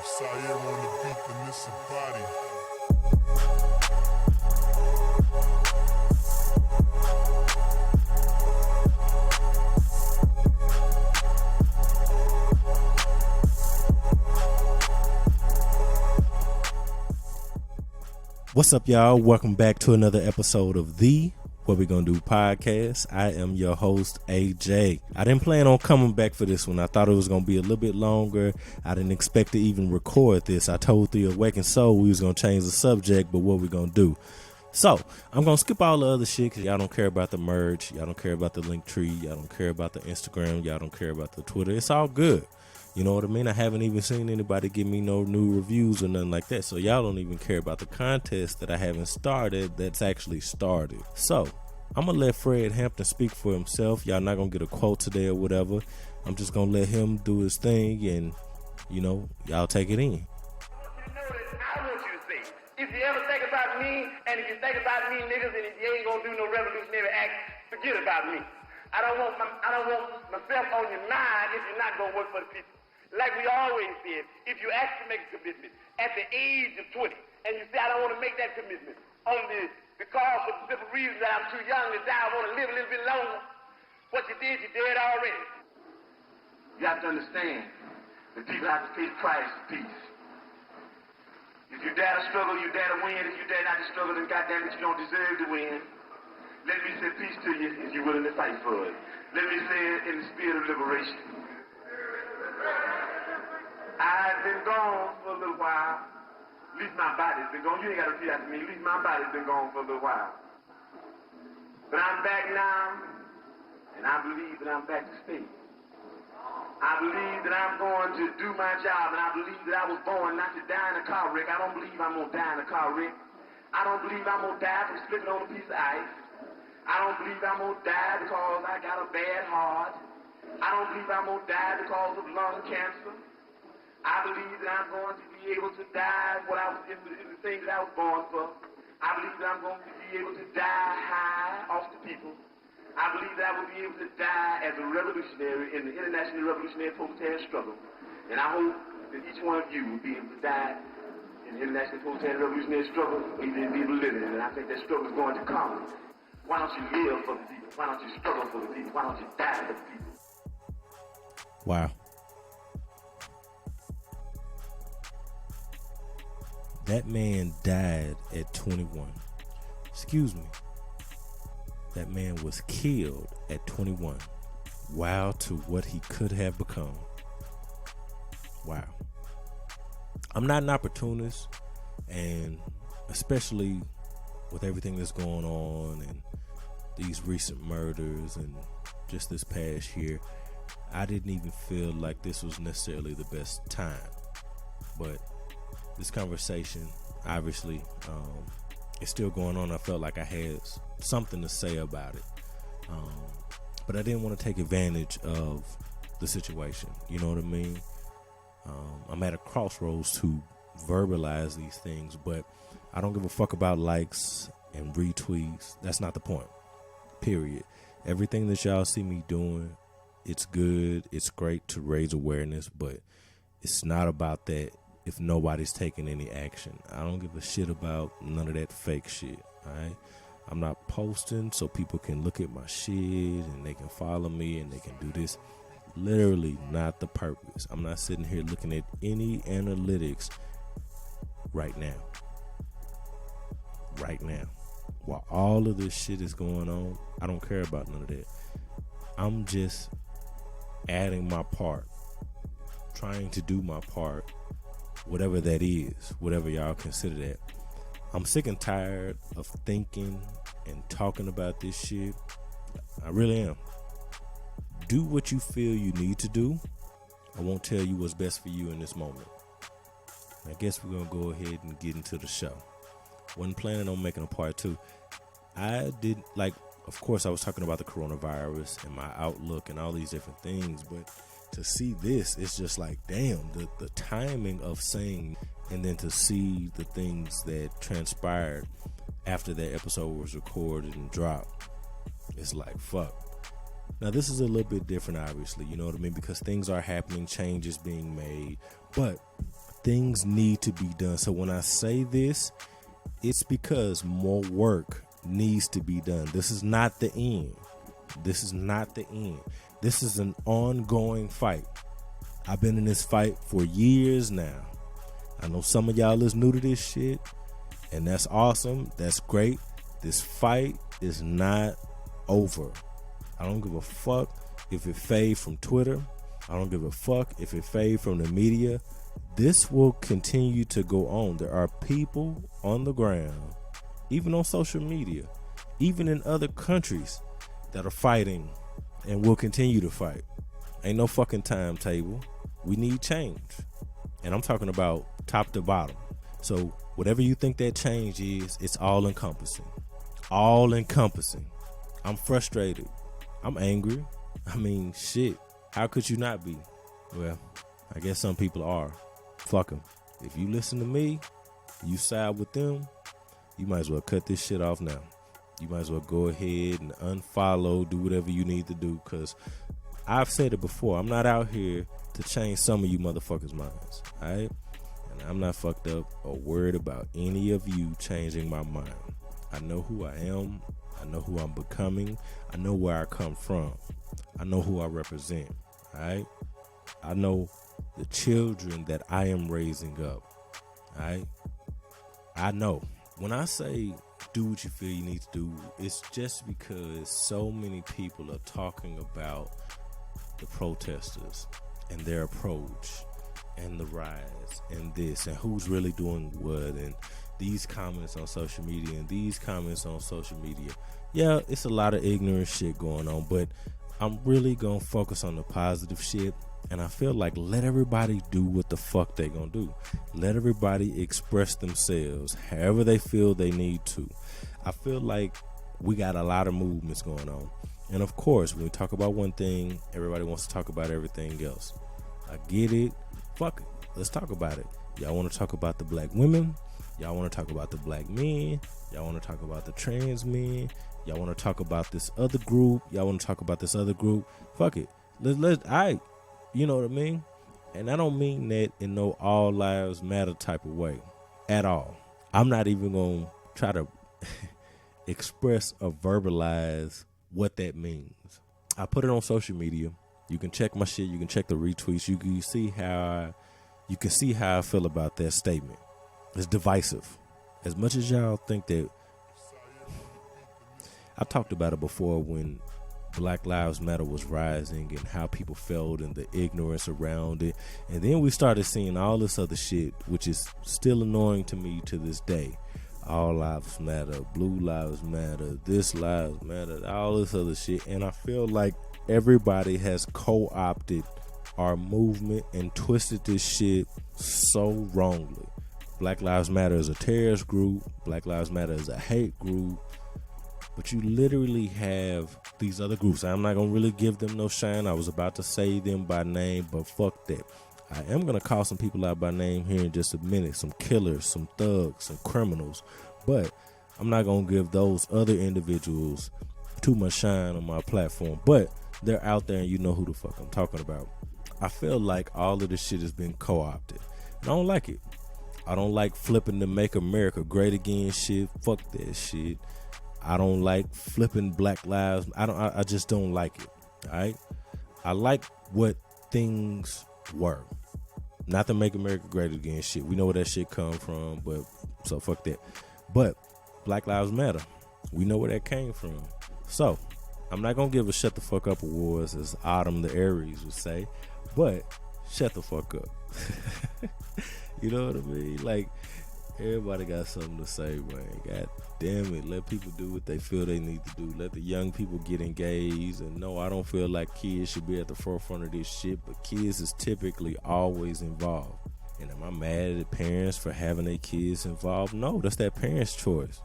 Sire on the beat, then it's a body. What's up, y'all? Welcome back to another episode of the What We Gonna Do podcast. I am your host, AJ. I didn't plan on coming back for this one. I thought it was gonna be a little bit longer. I didn't expect to even record this. I told the Awakened Soul we was gonna change the subject, but what we gonna do? So I'm gonna skip all the other shit because y'all don't care about the merge, y'all don't care about the link tree, y'all don't care about the Instagram, y'all don't care about the Twitter. It's all good. You know what I mean? I haven't even seen anybody give me no new reviews or nothing like that. So y'all don't even care about the contest that I haven't started that's actually started. So I'm going to let Fred Hampton speak for himself. Y'all not going to get a quote today or whatever. I'm just going to let him do his thing and, you know, y'all take it in. I want you to say, if you ever think about me, and if you think about me, niggas, and if you ain't going to do no revolutionary act, forget about me. I don't want myself on your mind if you're not going to work for the people. Like we always said, if you actually make a commitment at the age of 20, and you say, I don't want to make that commitment because for the simple reason that I'm too young to die, I want to live a little bit longer, what you did, you did already. You have to understand, the people have to pay the price for peace. If you dare to struggle, you dare to win. If you dare not to struggle, then goddamn it, you don't deserve to win. Let me say peace to you if you're willing to fight for it. Let me say it in the spirit of liberation. I've been gone for a little while. At least my body's been gone. You ain't got to repeat after me. At least my body's been gone for a little while. But I'm back now, and I believe that I'm back to stay. I believe that I'm going to do my job, and I believe that I was born not to die in a car wreck. I don't believe I'm going to die in a car wreck. I don't believe I'm going to die from slipping on a piece of ice. I don't believe I'm going to die because I got a bad heart. I don't believe I'm going to die because of lung cancer. I believe that I'm going to be able to die in the things that I was born for. I believe that I'm going to be able to die high off the people. I believe that I will be able to die as a revolutionary in the international revolutionary proletarian struggle. And I hope that each one of you will be able to die in the international proletarian revolutionary struggle, or even be able to live in it. And I think that struggle is going to come. Why don't you live for the people? Why don't you struggle for the people? Why don't you die for the people? Wow. That man died at 21. Excuse me. That man was killed at 21. Wow, to what he could have become. Wow. I'm not an opportunist, and especially with everything that's going on and these recent murders and just this past year, I didn't even feel like this was necessarily the best time. But this conversation, obviously, is still going on. I felt like I had something to say about it. But I didn't want to take advantage of the situation. You know what I mean? I'm at a crossroads to verbalize these things, but I don't give a fuck about likes and retweets. That's not the point. Period. Everything that y'all see me doing, it's good. It's great to raise awareness, but it's not about that if nobody's taking any action. I don't give a shit about none of that fake shit, alright? I'm not posting so people can look at my shit and they can follow me and they can do this. Literally not the purpose. I'm not sitting here looking at any analytics right now. Right now. While all of this shit is going on, I don't care about none of that. I'm just adding my part, trying to do my part, whatever that is, whatever y'all consider that. I'm sick and tired of thinking and talking about this shit. I really am. Do what you feel you need to do. I won't tell you what's best for you in this moment. I guess we're going to go ahead and get into the show. Wasn't planning on making a part two. Of course, I was talking about the coronavirus and my outlook and all these different things, but to see this, it's just like, damn, the timing of saying, and then to see the things that transpired after that episode was recorded and dropped, it's like, fuck. Now, this is a little bit different, obviously, you know what I mean? Because things are happening, change is being made, but things need to be done. So when I say this, it's because more work needs to be done. This is not the end. This is not the end. This is an ongoing fight. I've been in this fight for years now. I know some of y'all is new to this shit, and that's awesome. That's great. This fight is not over. I don't give a fuck if it fade from Twitter. I don't give a fuck if it fade from the media. This will continue to go on. There are people on the ground, even on social media, even in other countries, that are fighting and will continue to fight. Ain't no fucking timetable. We need change. And I'm talking about top to bottom. So whatever you think that change is, it's all encompassing. All encompassing. I'm frustrated. I'm angry. I mean, shit. How could you not be? Well, I guess some people are. Fuck them. If you listen to me, you side with them, you might as well cut this shit off now. You might as well go ahead and unfollow, do whatever you need to do, because I've said it before. I'm not out here to change some of you motherfuckers' minds, all right? And I'm not fucked up or worried about any of you changing my mind. I know who I am. I know who I'm becoming. I know where I come from. I know who I represent, all right? I know the children that I am raising up, all right? I know. When I say do what you feel you need to do, it's just because so many people are talking about the protesters and their approach and the rise and this and who's really doing what and these comments on social media and these comments on social media. Yeah, it's a lot of ignorant shit going on, but I'm really gonna focus on the positive shit. And I feel like let everybody do what the fuck they gonna do. Let everybody express themselves however they feel they need to. I feel like we got a lot of movements going on. And of course, when we talk about one thing, everybody wants to talk about everything else. I get it. Fuck it. Let's talk about it. Y'all want to talk about the black women? Y'all want to talk about the black men? Y'all want to talk about the trans men? Y'all want to talk about this other group? Y'all want to talk about this other group? Fuck it. You know what I mean? And I don't mean that in no all lives matter type of way at all. I'm not even going to try to express or verbalize what that means. I put it on social media. You can check my shit. You can check the retweets. You can see how I feel about that statement. It's divisive. As much as y'all think that, I talked about it before when Black Lives Matter was rising and how people felt and the ignorance around it. And then we started seeing all this other shit, which is still annoying to me to this day. All lives matter, blue lives matter, this lives matter, all this other shit. And I feel like everybody has co-opted our movement and twisted this shit so wrongly. Black Lives Matter is a terrorist group. Black Lives Matter is a hate group. But you literally have these other groups. I'm not going to really give them no shine. I was about to say them by name, but fuck that. I am going to call some people out by name here in just a minute. Some killers, some thugs, some criminals. But I'm not going to give those other individuals too much shine on my platform. But they're out there and you know who the fuck I'm talking about. I feel like all of this shit has been co-opted. And I don't like it. I don't like flipping the Make America Great Again shit. Fuck that shit. I don't like flipping Black Lives. I just don't like it. All right. I like what things were. Not to Make America Great Again shit. We know where that shit come from, but so fuck that. But Black Lives Matter. We know where that came from. So I'm not gonna give a shut the fuck up awards, as Autumn the Aries would say, but shut the fuck up. You know what I mean? Like, everybody got something to say, man. God damn it. Let people do what they feel they need to do. Let the young people get engaged. And no, I don't feel like kids should be at the forefront of this shit, but kids is typically always involved. And am I mad at parents for having their kids involved? No, that's that parent's choice.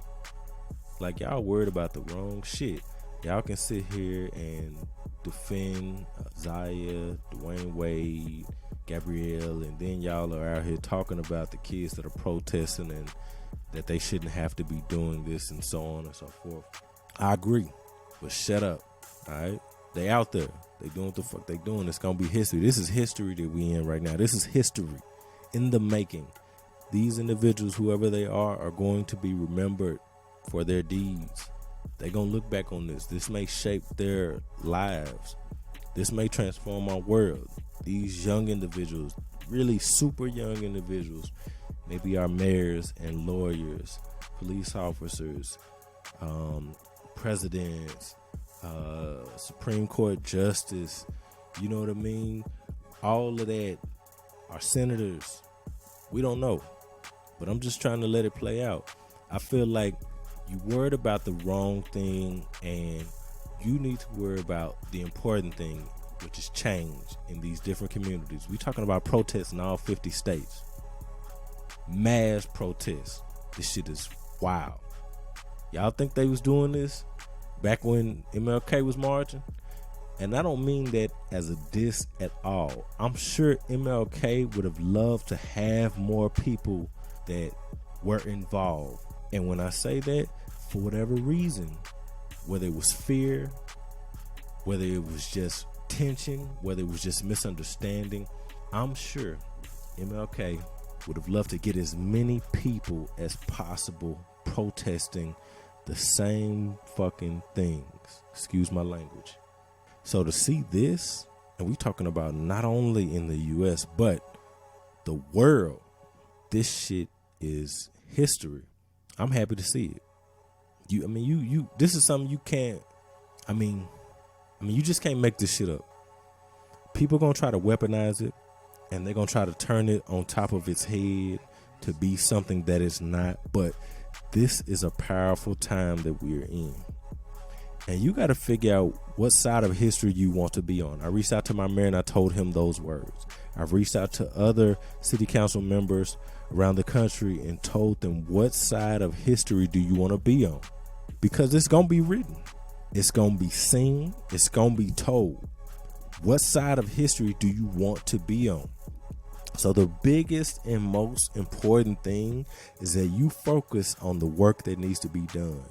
Like, y'all worried about the wrong shit. Y'all can sit here and defend Zaya, Dwayne Wade, Gabrielle, and then y'all are out here talking about the kids that are protesting and that they shouldn't have to be doing this and so on and so forth. I agree, but shut up, all right? They out there. They doing what the fuck they doing. It's going to be history. This is history that we in right now. This is history. in the making. These individuals, whoever they are going to be remembered for their deeds. They're going to look back on this. This may shape their lives. This may transform our world. These young individuals, really super young individuals, maybe our mayors and lawyers, police officers, presidents, Supreme Court justice, you know what I mean? All of that, our senators, we don't know. But I'm just trying to let it play out. I feel like you worried about the wrong thing, and you need to worry about the important thing, which is change in these different communities. We're talking about protests in all 50 states. Mass protests. This shit is wild. Y'all think they was doing this back when MLK was marching? And I don't mean that as a diss at all. I'm sure MLK would have loved to have more people that were involved. And when I say that, for whatever reason, whether it was fear, whether it was just tension, whether it was just misunderstanding, I'm sure MLK would have loved to get as many people as possible protesting the same fucking things. Excuse my language. So to see this, and we talking about not only in the US, but the world, this shit is history. I'm happy to see it. You this is something you can't, you just can't make this shit up. People gonna try to weaponize it, and they're gonna try to turn it on top of its head to be something that it's not. But this is a powerful time that we're in. And you got to figure out what side of history you want to be on. I reached out to my mayor and I told him those words. I've reached out to other city council members around the country and told them, what side of history do you want to be on? Because it's going to be written. It's going to be seen. It's going to be told. What side of history do you want to be on? So the biggest and most important thing is that you focus on the work that needs to be done.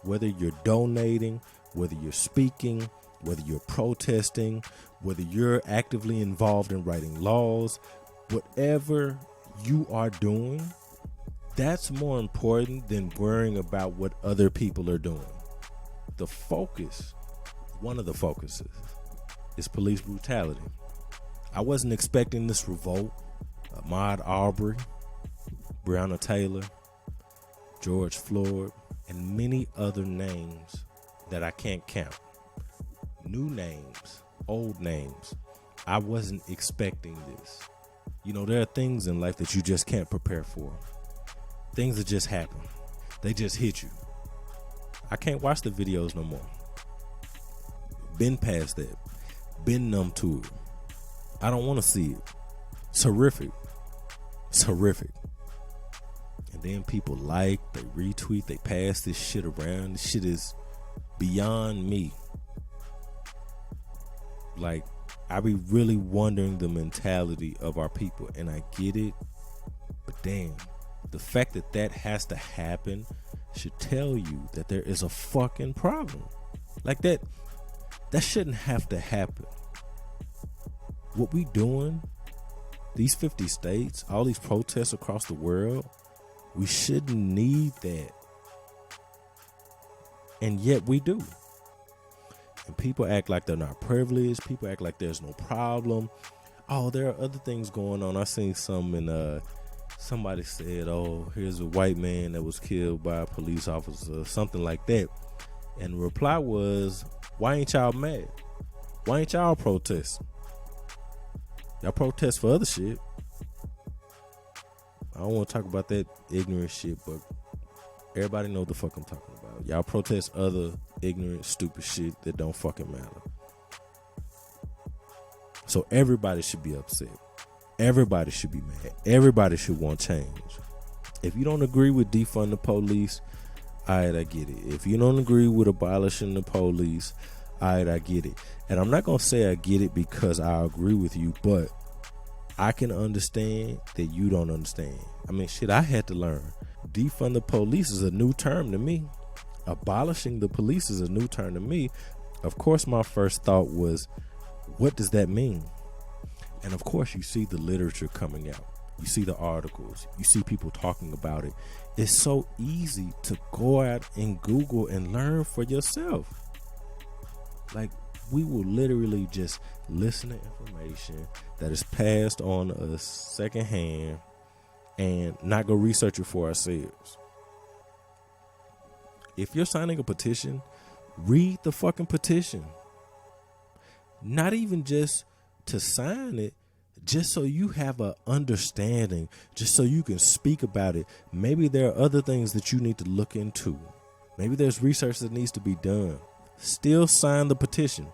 Whether you're donating, whether you're speaking, whether you're protesting, whether you're actively involved in writing laws, whatever you are doing, that's more important than worrying about what other people are doing. The focus, one of the focuses, is police brutality. I wasn't expecting this revolt. Ahmaud Arbery, Breonna Taylor, George Floyd, and many other names that I can't count. New names, old names. I wasn't expecting this. You know, there are things in life that you just can't prepare for. Things that just happen. They just hit you. I can't watch the videos no more. Been past that. Been numb to it. I don't want to see it. It's horrific. It's horrific. And then people like, they retweet, they pass this shit around. This shit is beyond me. Like, I be really wondering the mentality of our people, and I get it, but damn, the fact that that has to happen should tell you that there is a fucking problem. Like that shouldn't have to happen. What we doing, these 50 states, all these protests across the world, we shouldn't need that. And yet we do. And people act like they're not privileged. People act like there's no problem. Oh, there are other things going on. I seen some in somebody said, oh, here's a white man that was killed by a police officer, something like that. And the reply was, why ain't y'all mad? Why ain't y'all protest? Y'all protest for other shit. I don't want to talk about that ignorant shit, but everybody know the fuck I'm talking about. Y'all protest other ignorant, stupid shit that don't fucking matter. So everybody should be upset. Everybody should be mad. Everybody should want change. If you don't agree with defund the police, alright, I get it. If you don't agree with abolishing the police, alright, I get it. And I'm not going to say I get it because I agree with you, but I can understand that you don't understand. I mean, shit, I had to learn. Defund the police is a new term to me. Abolishing the police is a new term to me. Of course, my first thought was, what does that mean? And of course, you see the literature coming out. You see the articles. You see people talking about it. It's so easy to go out and Google and learn for yourself. Like, we will literally just listen to information that is passed on us secondhand and not go research it for ourselves. If you're signing a petition, read the fucking petition. Not even just to sign it, just so you have an understanding, just so you can speak about it. Maybe there are other things that you need to look into. Maybe there's research that needs to be done. Still sign the petition.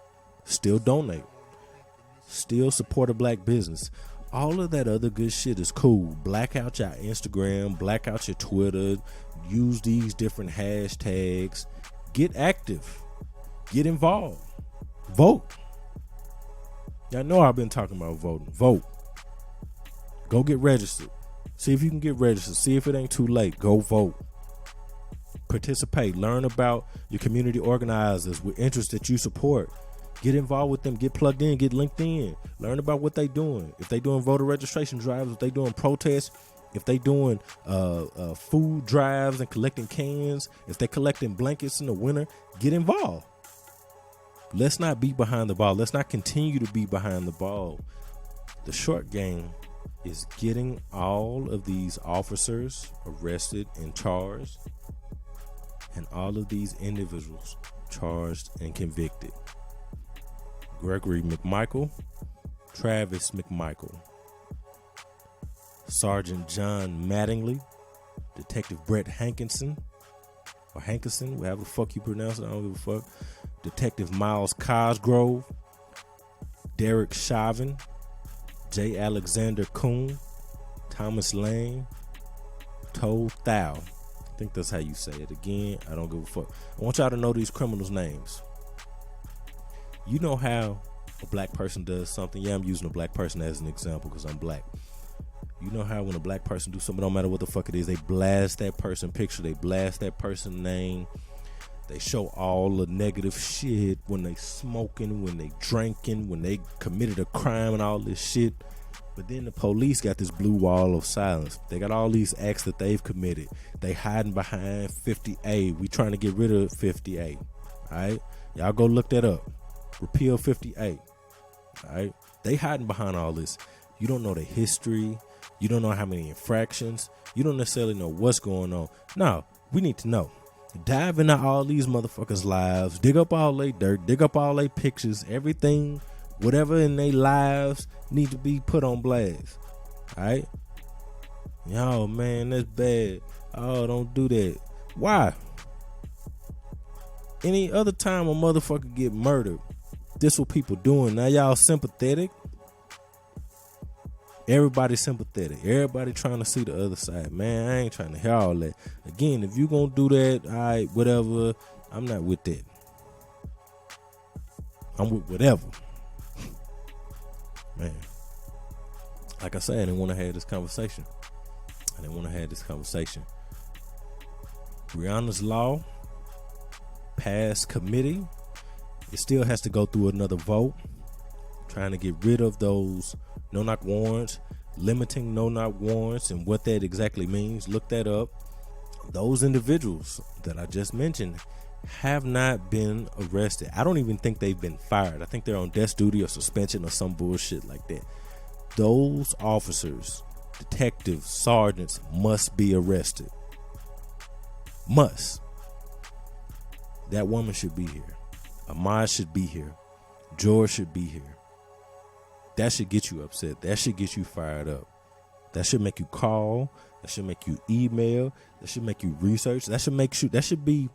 Still donate. Still support a black business. All of that other good shit is cool. Black out your Instagram, black out your Twitter, use these different hashtags. Get active. Get involved. Vote. Y'all know I've been talking about voting. Vote. Go get registered. See if you can get registered. See if it ain't too late. Go vote. Participate. Learn about your community organizers with interests that you support. Get involved with them. Get plugged in. Get linked in. Learn about what they doing. If they doing voter registration drives, if they doing protests, if they doing food drives and collecting cans, if they collecting blankets in the winter, get involved. Let's not be behind the ball. Let's not continue to be behind the ball. The short game is getting all of these officers arrested and charged, and all of these individuals charged and convicted. Gregory McMichael, Travis McMichael, Sergeant John Mattingly, Detective Brett Hankinson, or Hankinson, whatever the fuck you pronounce it, I don't give a fuck. Detective Miles Cosgrove, Derek Chauvin, J. Alexander Kuhn, Thomas Lane, Toe Thao. I think that's how you say it. Again, I don't give a fuck. I want y'all to know these criminals' names. You know how a black person does something. Yeah, I'm using a black person as an example because I'm black. You know how when a black person do something, no matter what the fuck it is, they blast that person picture, they blast that person name, they show all the negative shit when they smoking, when they drinking, when they committed a crime and all this shit. But then the police got this blue wall of silence. They got all these acts that they've committed. They hiding behind 50A. We trying to get rid of 50A. All right, y'all go look that up. Repeal 50A. All right, they hiding behind all this. You don't know the history. You don't know how many infractions. You don't necessarily know what's going on. No, we need to know. Dive into all these motherfuckers' lives. Dig up all their dirt. Dig up all their pictures. Everything, whatever in their lives need to be put on blast. All right? Yo, man, that's bad. Oh, don't do that. Why? Any other time a motherfucker get murdered, this what people doing. Now y'all sympathetic. Everybody sympathetic. Everybody trying to see the other side. Man, I ain't trying to hear all that. Again, if you gonna do that, all right, whatever. I'm not with that. I'm with whatever. Man. Like I said, I didn't want to have this conversation. Breonna's Law passed committee. It still has to go through another vote. Trying to get rid of those no-knock warrants, limiting no-knock warrants and what that exactly means. Look that up. Those individuals that I just mentioned have not been arrested. I don't even think they've been fired. I think they're on desk duty or suspension or some bullshit like that. Those officers, detectives, sergeants must be arrested. Must. That woman should be here. Ahmad should be here. George should be here. That should get you upset. That should get you fired up. That should make you call. That should make you email. That should make you research. That should be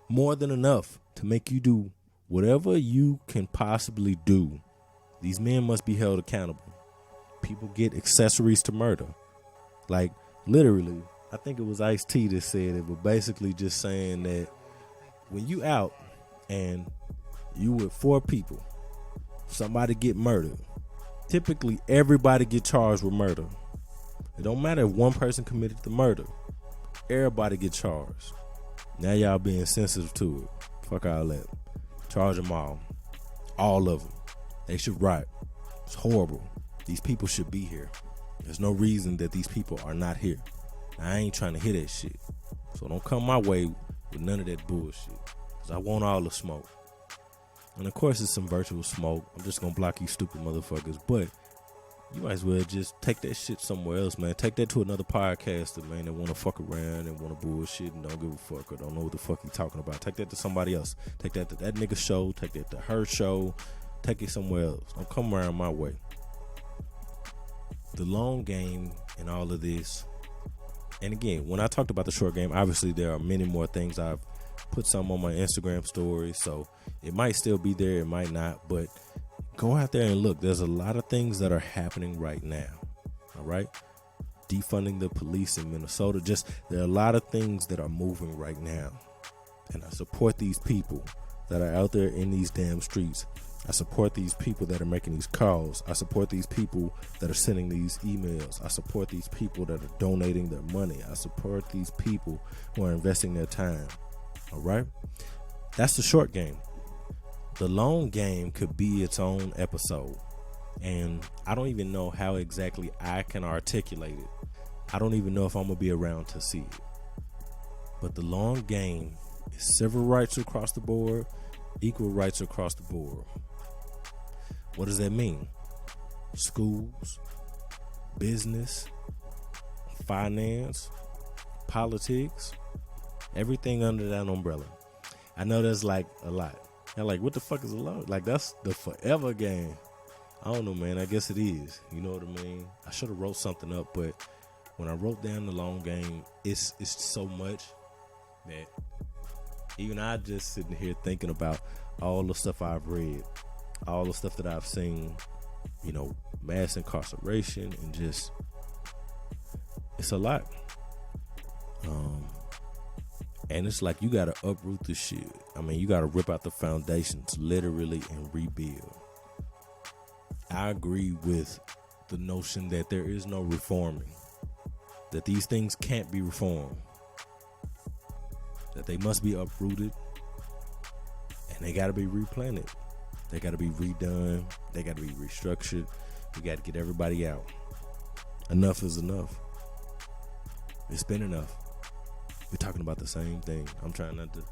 more than enough to make you do whatever you can possibly do. These men must be held accountable. People get accessories to murder. Like, literally, I think it was Ice-T that said it, but basically just saying that when you out and you with 4 people, somebody get murdered, typically everybody get charged with murder. It don't matter if one person committed the murder. Everybody get charged. Now y'all being sensitive to it. Fuck all that. Charge them all. All of them. They should rot. It's horrible. These people should be here. There's no reason that these people are not here. I ain't trying to hear that shit. So don't come my way with none of that bullshit. Because I want all the smoke. And of course it's some virtual smoke. I'm just going to block you stupid motherfuckers. But you might as well just take that shit somewhere else, man. Take that to another podcaster, man, that want to fuck around and want to bullshit and don't give a fuck or don't know what the fuck he talking about. Take that to somebody else. Take that to that nigga show. Take that to her show. Take it somewhere else. Don't come around my way. The long game in all of this, and again, when I talked about the short game, obviously there are many more things. I've put some on my Instagram story, so it might still be there, it might not, but go out there and look. There's a lot of things that are happening right now. All right, defunding the police in Minnesota. There are a lot of things that are moving right now, and I support these people that are out there in these damn streets. I support these people that are making these calls. I support these people that are sending these emails. I support these people that are donating their money. I support these people who are investing their time. All right? That's the short game. The long game could be its own episode. And I don't even know how exactly I can articulate it. I don't even know if I'm going to be around to see it. But the long game is civil rights across the board, equal rights across the board. What does that mean? Schools, business, finance, politics, everything under that umbrella. I know there's like a lot. And like, what the fuck is a lot? Like, that's the forever game. I don't know, man. I guess it is. You know what I mean? I should have wrote something up, but when I wrote down the long game, it's so much that even I just sitting here thinking about all the stuff I've read, all the stuff that I've seen, you know, mass incarceration, and just, it's a lot. And it's like you gotta uproot the shit. I mean, you gotta rip out the foundations literally and rebuild. I agree with the notion that there is no reforming, that these things can't be reformed, that they must be uprooted, and they gotta be replanted. They got to be redone. They got to be restructured. We got to get everybody out. Enough is enough. It's been enough. We're talking about the same thing. I'm trying not to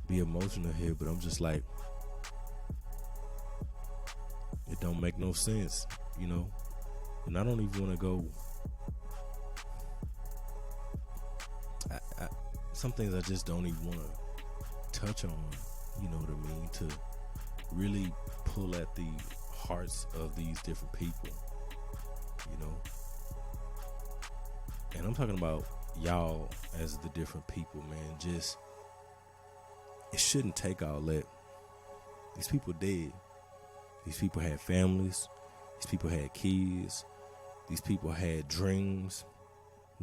be emotional here, but I'm just like, it don't make no sense, you know? And I don't even want to go. Some things I just don't even want to touch on, you know what I mean? To really pull at the hearts of these different people, you know. And I'm talking about y'all as the different people, man. Just, it shouldn't take all that. These people dead. These people had families. These people had kids. These people had dreams.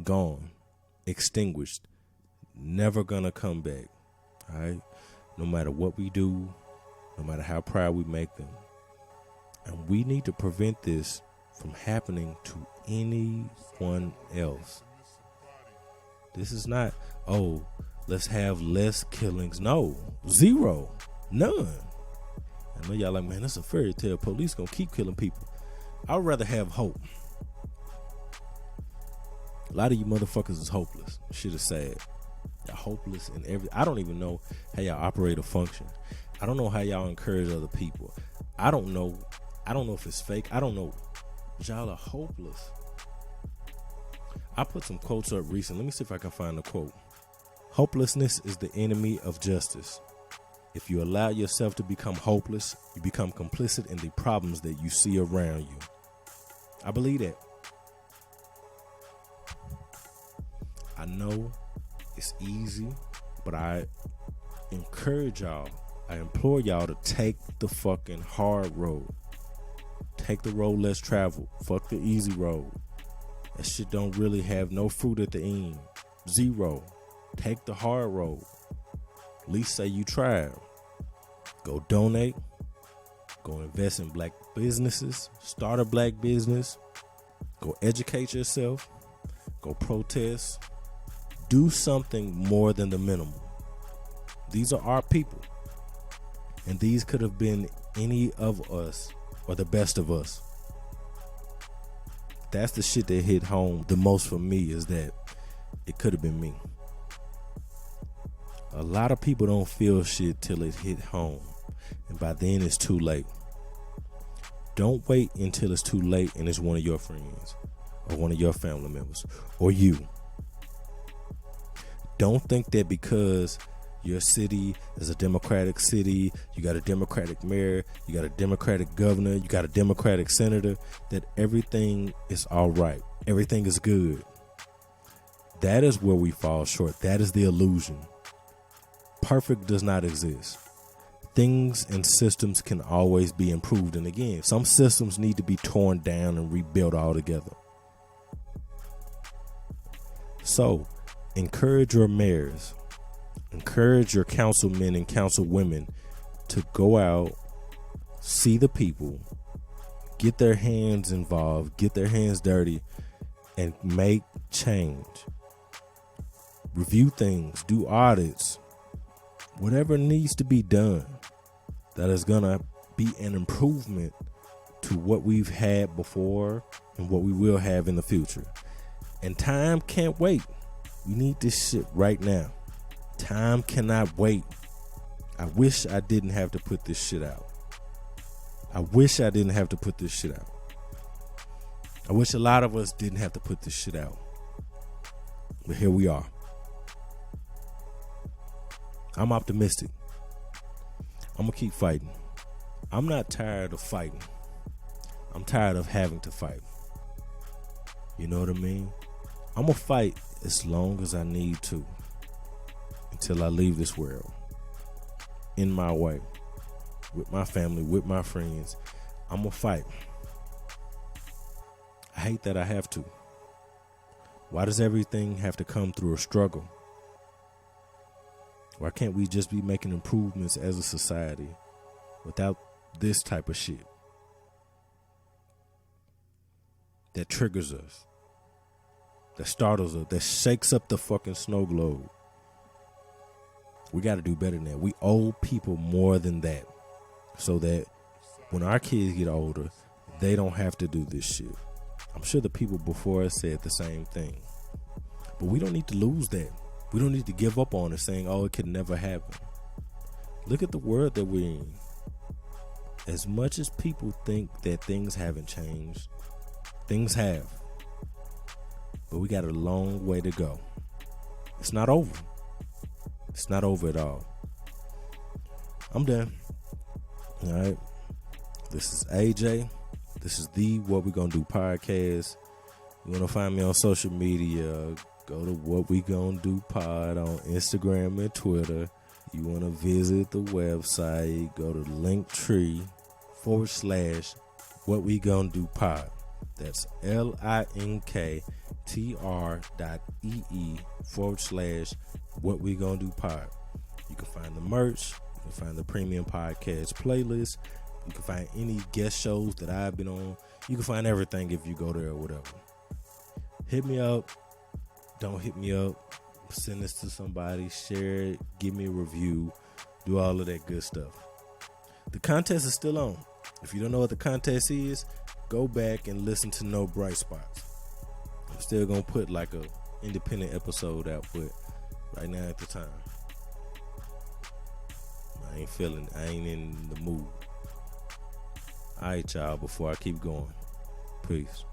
Gone. Extinguished. Never gonna come back. All right? No matter what we do, no matter how proud we make them. And we need to prevent this from happening to anyone else. This is not, oh, let's have less killings. No, zero, none. I know y'all like, man, that's a fairy tale. Police gonna keep killing people. I'd rather have hope. A lot of you motherfuckers is hopeless. Shit is sad. Y'all hopeless in I don't even know how y'all operate or function. I don't know how y'all encourage other people. I don't know if it's fake. I don't know. But y'all are hopeless. I put some quotes up recently. Let me see if I can find a quote. Hopelessness is the enemy of justice. If you allow yourself to become hopeless, you become complicit in the problems that you see around you. I believe that. I know it's easy, but I encourage y'all, I implore y'all to take the fucking hard road. Take the road less traveled. Fuck the easy road. That shit don't really have no fruit at the end. Zero. Take the hard road. At least say you tried. Go donate. Go invest in black businesses. Start a black business. Go educate yourself. Go protest. Do something more than the minimum. These are our people. And these could have been any of us or the best of us. That's the shit that hit home the most for me, is that it could have been me. A lot of people don't feel shit till it hit home, and by then it's too late. Don't wait until it's too late and it's one of your friends or one of your family members or you. Don't think that because your city is a Democratic city, you got a Democratic mayor, you got a Democratic governor, you got a Democratic senator, that everything is all right. Everything is good. That is where we fall short. That is the illusion. Perfect does not exist. Things and systems can always be improved. And again, some systems need to be torn down and rebuilt altogether. So, encourage your mayors, encourage your councilmen and councilwomen to go out, see the people, get their hands involved, get their hands dirty, and make change. Review things, do audits, whatever needs to be done that is going to be an improvement to what we've had before and what we will have in the future. And time can't wait. We need this shit right now. Time cannot wait. I wish I didn't have to put this shit out. I wish I didn't have to put this shit out. I wish a lot of us didn't have to put this shit out. But here we are. I'm optimistic. I'm going to keep fighting. I'm not tired of fighting. I'm tired of having to fight. You know what I mean? I'm going to fight as long as I need to until I leave this world. In my way. With my family, with my friends. I'm going to fight. I hate that I have to. Why does everything have to come through a struggle? Why can't we just be making improvements as a society without this type of shit that triggers us, that startles us, that shakes up the fucking snow globe? We got to do better than that. We owe people more than that, so that when our kids get older, they don't have to do this shit. I'm sure the people before us said the same thing, but we don't need to lose that. We don't need to give up on it saying, oh, it could never happen. Look at the world that we're in. As much as people think that things haven't changed, things have. But we got a long way to go. It's not over. It's not over at all. I'm done. All right. This is AJ. This is the What We Gonna Do podcast. You want to find me on social media, go to What We Gonna Do Pod on Instagram and Twitter. You want to visit the website, go to Linktree/What We Gonna Do Pod. That's linktr.ee/What We Gonna Do Pod. You can find the merch. You can find the premium podcast playlist. You can find any guest shows that I've been on. You can find everything if you go there or whatever. Hit me up. Don't hit me up. Send this to somebody. Share it. Give me a review. Do all of that good stuff. The contest is still on. If you don't know what the contest is, go back and listen to No Bright Spots. I'm still going to put like a independent episode out, but right now at the time, I ain't in the mood. All right, y'all, before I keep going, peace.